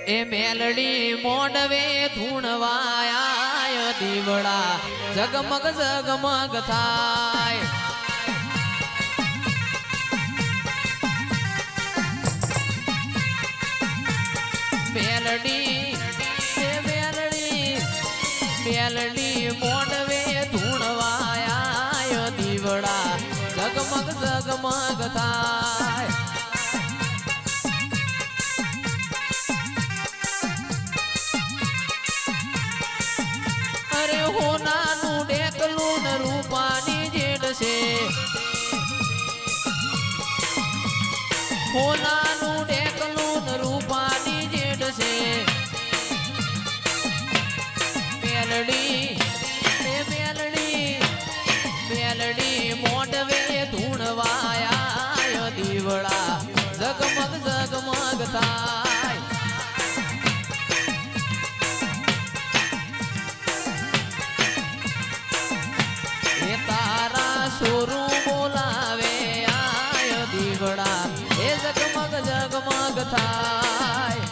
એ મેલડી મોડવે ધૂણવાયા દીવડા જગમગ જગમગ થાય મેલડી મેલડી મોડવે ધૂણવાયા દીવડા જગમગ જગમગ થાય હોનાનું ડેકલું ને રૂપાની જેડ છે હોનાનું ડેકલું ને રૂપાની જેડ છે મેલડી મેલડી મોડવે ધૂણવાયા દીવડા જગમગ જગમગ થાય સોરું બોલાવે આય દીવડા એ જગમગ જગમગ થાય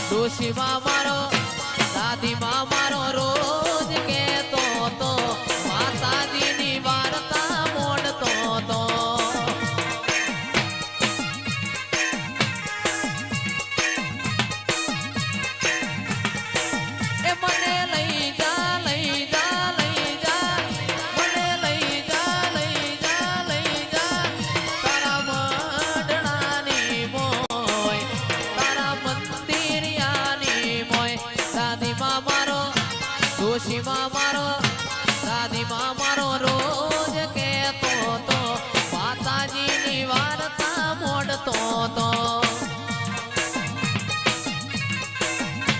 ડોશીમાં મારો દાદીમાં મારો રોજ કેતો તો માતાજીની વાર્તા મોડતો તો એ મને લઈ જા લઈ જા લઈ જા મને લઈ જા લઈ જા લઈ જા તારા મઢડાની મોય તારા દાદીમાં મારો ડોશીમાં મારો દાદીમાં મારો રોજ કેતો તો માતાજીની વાર્તા મોડતો તો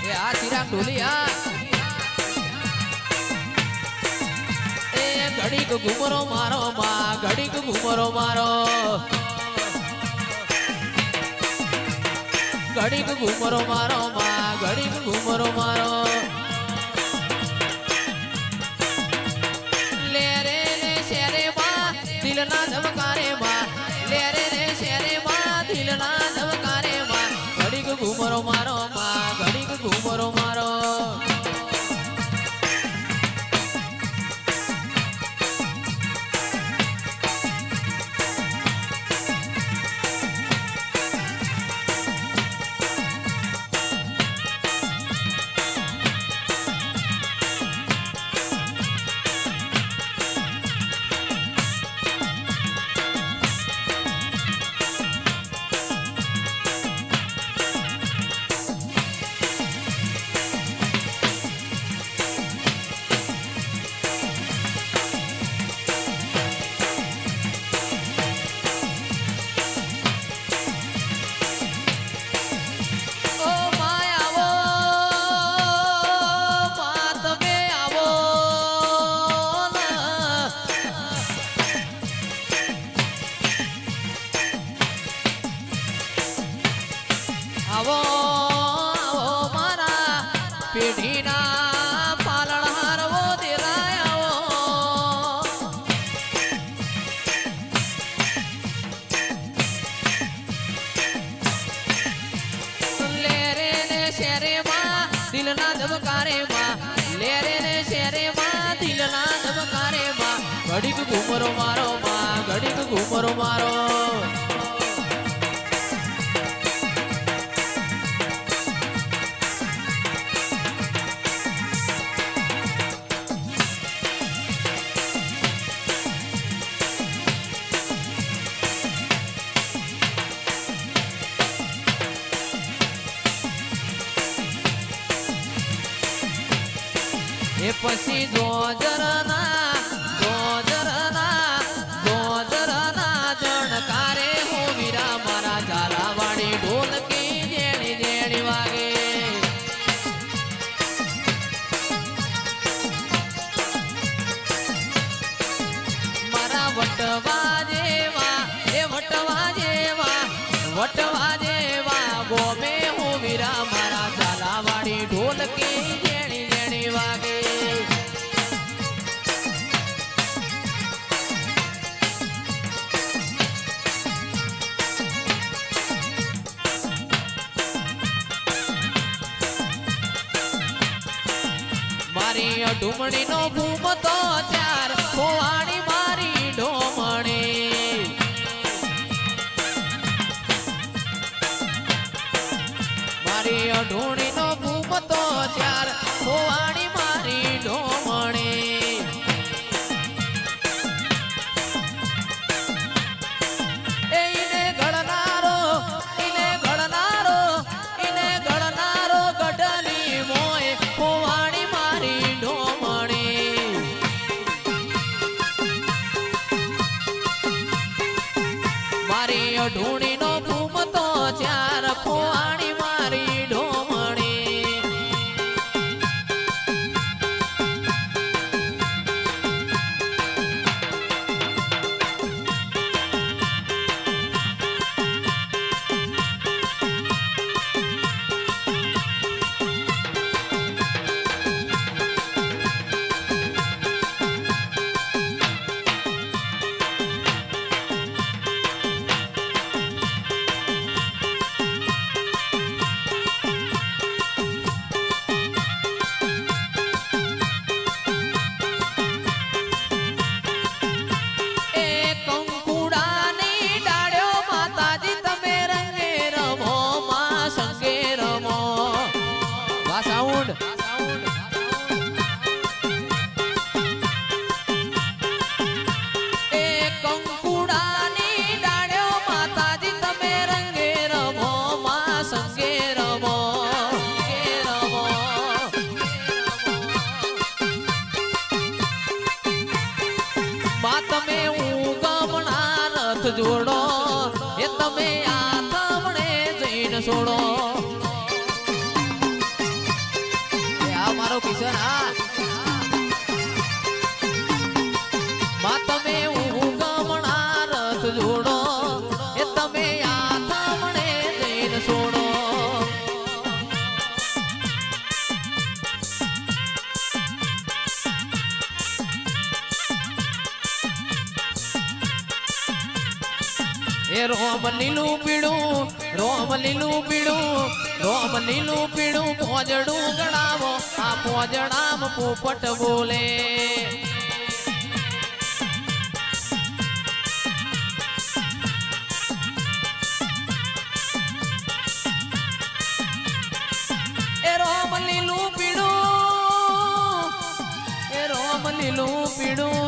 એ આ ચિરાગ ઢોલિયા એ ઘડીક ઘુમરો મારો માં ઘડીક ઘુમરો મારો ઘડીક ઘુમરો મારો માં ઘડીક ઘુમરો મારો લે રે રે શેરે માં દિલના ધબકારે માં લે રે રે શેરે માં દિલના ધબકારે માં ઘડીક ઘુમરો મારો માં ઘડીક ઘુમરો મારો આવો આવો મારા પેઢીના પાલણહાર વો દેરાય આવો લે રે ને શેરે માં દિલના ધબકારે માં લે રે ને શેરે માં દિલના ધબકારે માં ઘડીક ઘુમરો મારો માં ઘડીક ઘુમરો મારો એ પછી જોજરના જણકારે હો વીરા મારા ઝાલાવાડી ઢોલકી જેણી જેણી વાગે મારા વટવા જેવા ગોમે હું વીરા મારા ઝાલાવાડી ઢોલકી જેણી જેણી વાગે મારી ઢુમણી નો ભૂમતો ચાર ખોવાણી મારી ઢોમણી મારી ઢુમણી નો ભૂમતો ચાર ખોવાણી મારી ઢોમણી એને ઘડનારો ગઢની મોય ખોવાણી મારી ઢોમણી મારી ઢૂણી નો ભૂમતો ચાર ખોવાણી મારી ઢોમણી જોડો એ તમે આ તમને જઈને છોડો આ મારો કિશન માં તમે ગમણા રથ જોડો એ તમે આ તમને જઈને છોડો રોમ લીલું પીળું પોજડું ગણાવો આ પોજડામ પોપટ બોલે એ રોમ લીલું પીળું